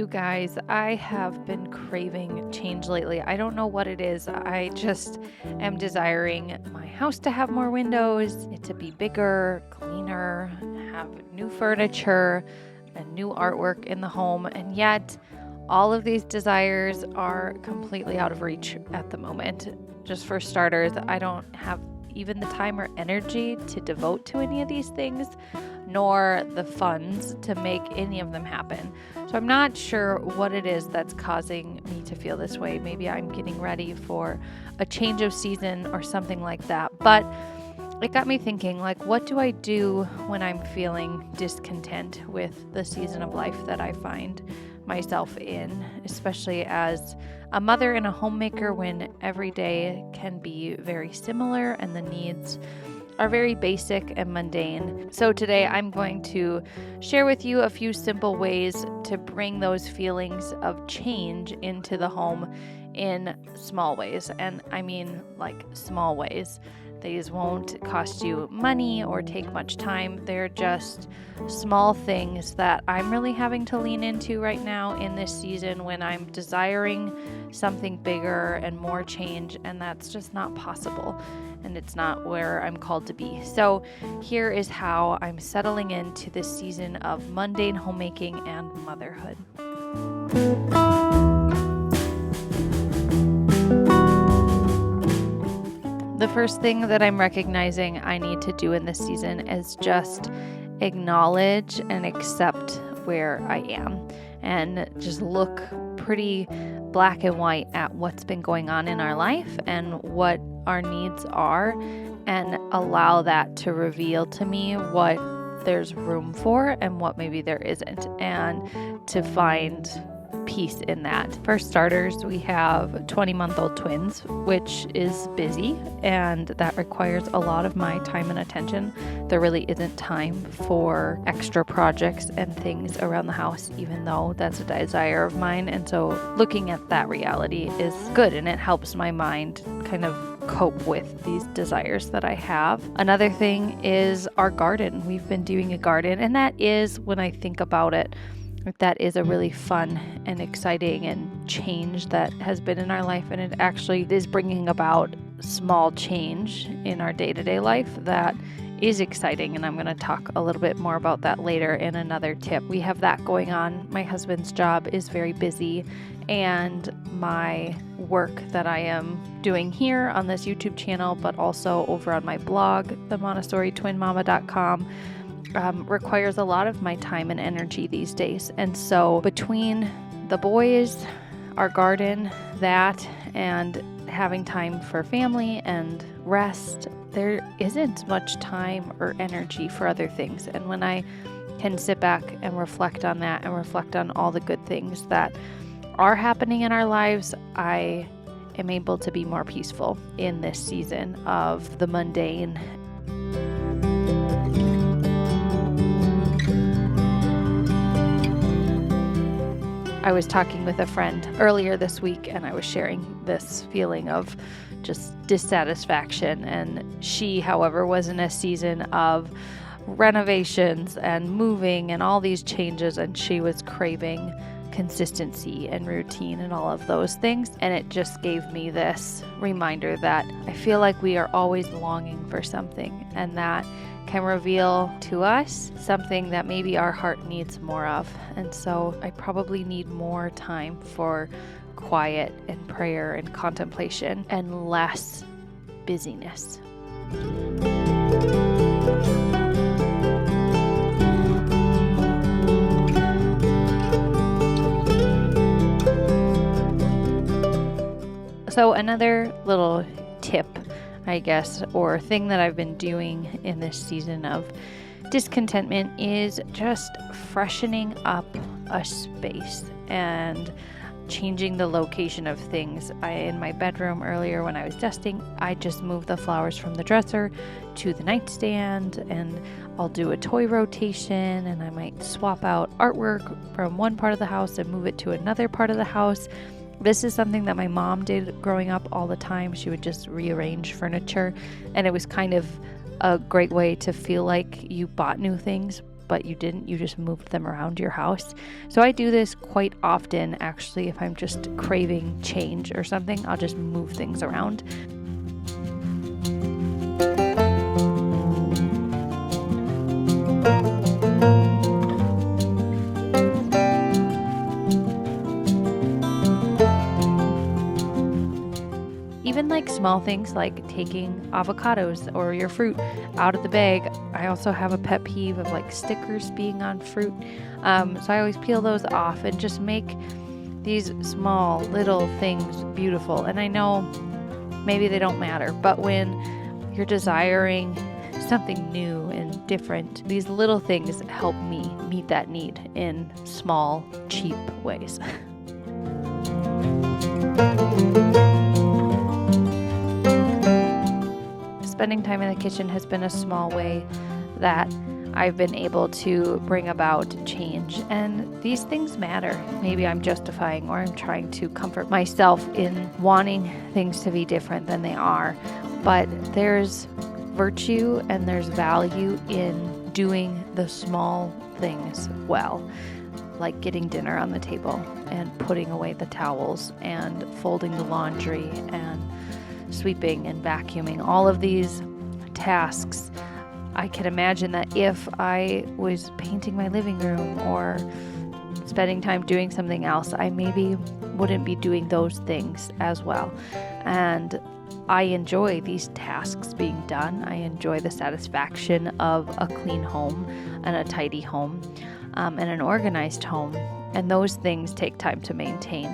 You guys, I have been craving change lately. I don't know what it is. I just am desiring my house to have more windows, it to be bigger, cleaner, have new furniture and new artwork in the home. And yet all of these desires are completely out of reach at the moment. Just for starters, I don't have even the time or energy to devote to any of these things, nor the funds to make any of them happen. So I'm not sure what it is that's causing me to feel this way. Maybe I'm getting ready for a change of season or something like that. But it got me thinking, what do I do when I'm feeling discontent with the season of life that I find myself in, especially as a mother and a homemaker, when every day can be very similar and the needs are very basic and mundane. So today I'm going to share with you a few simple ways to bring those feelings of change into the home in small ways. And I mean small ways. These won't cost you money or take much time. They're just small things that I'm really having to lean into right now in this season when I'm desiring something bigger and more change, and that's just not possible. And it's not where I'm called to be. So here is how I'm settling into this season of mundane homemaking and motherhood. The first thing that I'm recognizing I need to do in this season is just acknowledge and accept where I am and just look pretty black and white at what's been going on in our life and what our needs are, and allow that to reveal to me what there's room for and what maybe there isn't, and to find peace in that. For starters, we have 20-month-old twins, which is busy, and that requires a lot of my time and attention. There really isn't time for extra projects and things around the house, even though that's a desire of mine. And so looking at that reality is good, and it helps my mind kind of cope with these desires that I have. Another thing is our garden. We've been doing a garden, and that is, when I think about it, that is a really fun and exciting and change that has been in our life, and it actually is bringing about small change in our day-to-day life that is exciting, and I'm going to talk a little bit more about that later in another tip. We have that going on. My husband's job is very busy, and my work that I am doing here on this YouTube channel, but also over on my blog, themontessoritwinmama.com, requires a lot of my time and energy these days. And so between the boys, our garden, that, and having time for family and rest, there isn't much time or energy for other things. And when I can sit back and reflect on that and reflect on all the good things that are happening in our lives, I am able to be more peaceful in this season of the mundane. I was talking with a friend earlier this week, and I was sharing this feeling of just dissatisfaction. And she, however, was in a season of renovations and moving and all these changes, and she was craving consistency and routine and all of those things. And it just gave me this reminder that I feel like we are always longing for something, and that can reveal to us something that maybe our heart needs more of. And so I probably need more time for quiet and prayer and contemplation and less busyness. So another little tip, I guess, or thing that I've been doing in this season of discontentment is just freshening up a space and changing the location of things. In my bedroom earlier when I was dusting, I just moved the flowers from the dresser to the nightstand, and I'll do a toy rotation, and I might swap out artwork from one part of the house and move it to another part of the house. This is something that my mom did growing up all the time. She would just rearrange furniture, and it was kind of a great way to feel like you bought new things, but you didn't. You just moved them around your house. So I do this quite often, actually. If I'm just craving change or something, I'll just move things around. Even like small things like taking avocados or your fruit out of the bag. I also have a pet peeve of like stickers being on fruit. So I always peel those off and just make these small little things beautiful. And I know maybe they don't matter, but when you're desiring something new and different, these little things help me meet that need in small, cheap ways. Spending time in the kitchen has been a small way that I've been able to bring about change, and these things matter. Maybe I'm justifying or I'm trying to comfort myself in wanting things to be different than they are, but there's virtue and there's value in doing the small things well, like getting dinner on the table and putting away the towels and folding the laundry and sweeping and vacuuming. All of these tasks, I can imagine that if I was painting my living room or spending time doing something else, I maybe wouldn't be doing those things as well. And I enjoy these tasks being done. I enjoy the satisfaction of a clean home and a tidy home and an organized home. And those things take time to maintain.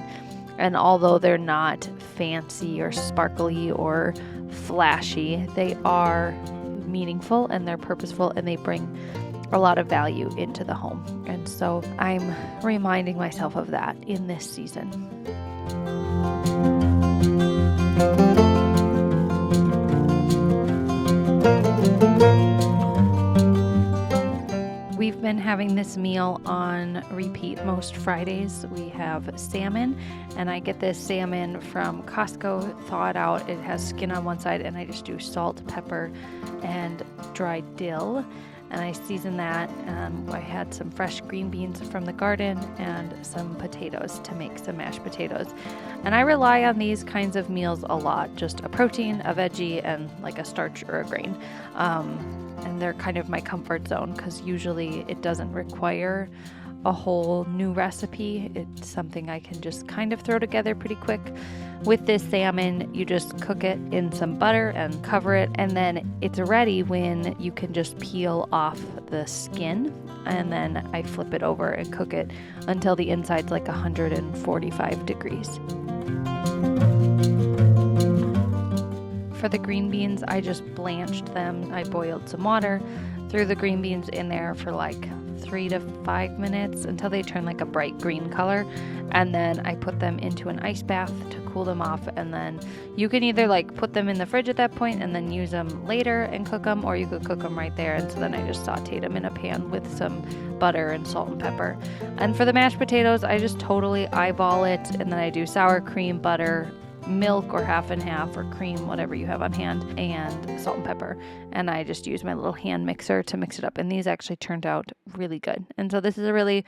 And although they're not fancy or sparkly or flashy, they are meaningful and they're purposeful and they bring a lot of value into the home. And so I'm reminding myself of that in this season. We've been having this meal on repeat most Fridays. We have salmon, and I get this salmon from Costco, thaw it out. It has skin on one side, and I just do salt, pepper, and dried dill, and I season that. I had some fresh green beans from the garden and some potatoes to make some mashed potatoes. And I rely on these kinds of meals a lot, just a protein, a veggie, and like a starch or a grain. And they're kind of my comfort zone because usually it doesn't require a whole new recipe. It's something I can just kind of throw together pretty quick. With this salmon, you just cook it in some butter and cover it, and then it's ready when you can just peel off the skin, and then I flip it over and cook it until the inside's like 145 degrees. For the green beans, I just blanched them. I boiled some water, threw the green beans in there for like 3 to 5 minutes until they turn like a bright green color. And then I put them into an ice bath to cool them off. And then you can either like put them in the fridge at that point and then use them later and cook them, or you could cook them right there. And so then I just sauteed them in a pan with some butter and salt and pepper. And for the mashed potatoes, I just totally eyeball it. And then I do sour cream, butter, milk or half and half, or cream, whatever you have on hand, and salt and pepper. And I just use my little hand mixer to mix it up. And these actually turned out really good. And so this is a really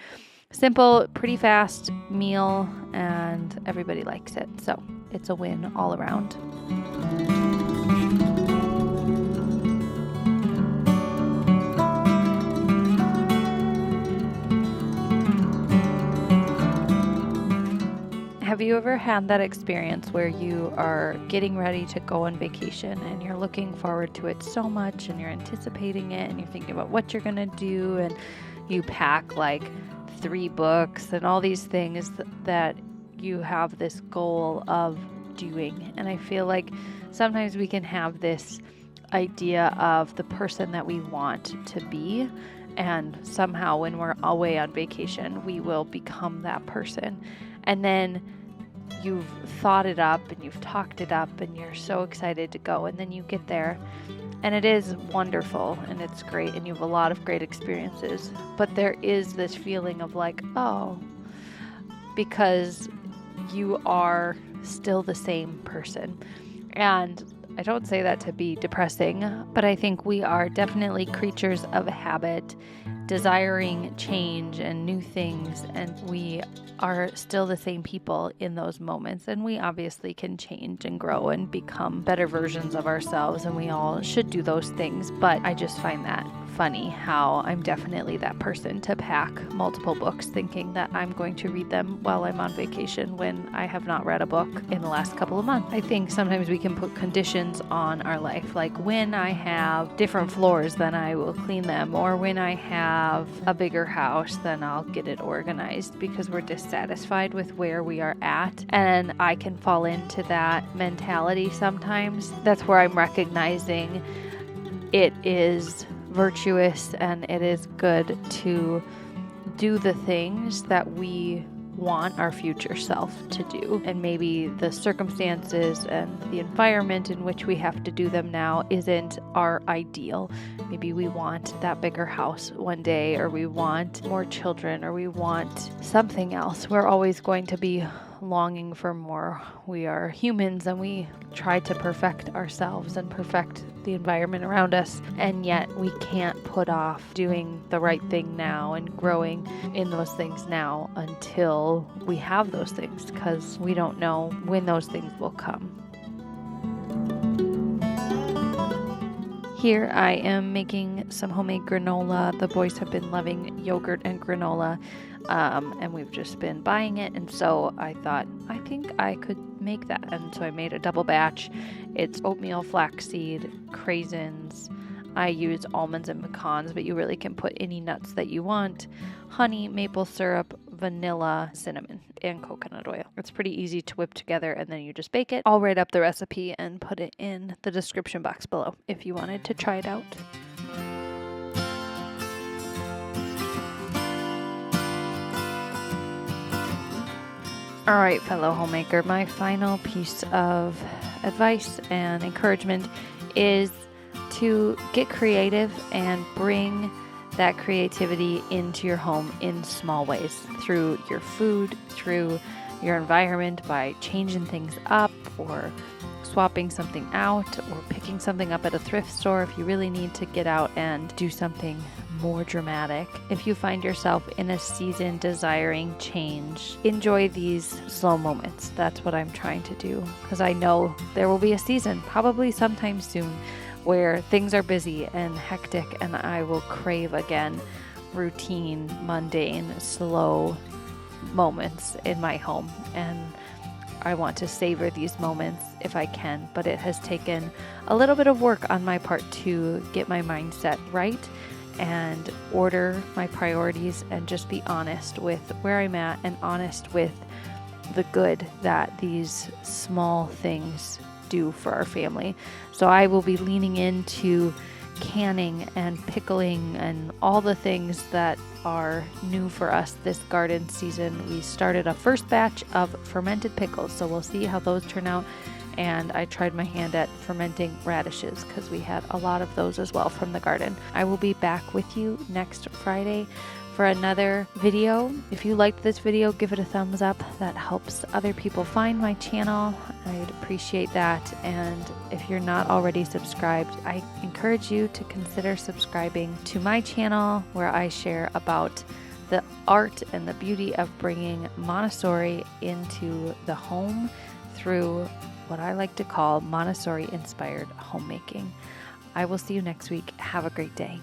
simple, pretty fast meal, and everybody likes it. So it's a win all around. Have you ever had that experience where you are getting ready to go on vacation and you're looking forward to it so much and you're anticipating it and you're thinking about what you're going to do, and you pack like 3 books and all these things that you have this goal of doing? And I feel like sometimes we can have this idea of the person that we want to be, and somehow when we're away on vacation, we will become that person. And then you've thought it up and you've talked it up and you're so excited to go, and then you get there and it is wonderful and it's great and you have a lot of great experiences, but there is this feeling of like, oh, because you are still the same person. And I don't say that to be depressing, but I think we are definitely creatures of habit, desiring change and new things, and we are still the same people in those moments, and we obviously can change and grow and become better versions of ourselves, and we all should do those things. But I just find that funny how I'm definitely that person to pack multiple books thinking that I'm going to read them while I'm on vacation when I have not read a book in the last couple of months. I think sometimes we can put conditions on our life, like when I have different floors, then I will clean them, or when I have a bigger house, then I'll get it organized, because we're dissatisfied with where we are at. And I can fall into that mentality sometimes. That's where I'm recognizing it is virtuous and it is good to do the things that we want our future self to do. And maybe the circumstances and the environment in which we have to do them now isn't our ideal. Maybe we want that bigger house one day, or we want more children, or we want something else. We're always going to be longing for more. We are humans, and we try to perfect ourselves and perfect the environment around us, and yet we can't put off doing the right thing now and growing in those things now until we have those things, because we don't know when those things will come. Here I am making some homemade granola. The boys have been loving yogurt and granola, and we've just been buying it, and so I thought, I think I could make that, and so I made a double batch. It's oatmeal, flaxseed, craisins. I use almonds and pecans, but you really can put any nuts that you want. Honey, maple syrup, vanilla, cinnamon, and coconut oil. It's pretty easy to whip together, and then you just bake it. I'll write up the recipe and put it in the description box below if you wanted to try it out. All right, fellow homemaker, my final piece of advice and encouragement is to get creative and bring that creativity into your home in small ways, through your food, through your environment, by changing things up or swapping something out, or picking something up at a thrift store if you really need to get out and do something more dramatic. If you find yourself in a season desiring change, enjoy these slow moments. That's what I'm trying to do, because I know there will be a season, probably sometime soon, where things are busy and hectic, and I will crave again routine, mundane, slow moments in my home. And I want to savor these moments if I can, but it has taken a little bit of work on my part to get my mindset right and order my priorities and just be honest with where I'm at and honest with the good that these small things do for our family. So I will be leaning into canning and pickling and all the things that are new for us this garden season. We started a first batch of fermented pickles, so we'll see how those turn out. And I tried my hand at fermenting radishes because we had a lot of those as well from the garden. I will be back with you next Friday for another video. If you liked this video, give it a thumbs up. That helps other people find my channel. I'd appreciate that. And if you're not already subscribed, I encourage you to consider subscribing to my channel, where I share about the art and the beauty of bringing Montessori into the home through what I like to call Montessori-inspired homemaking. I will see you next week. Have a great day.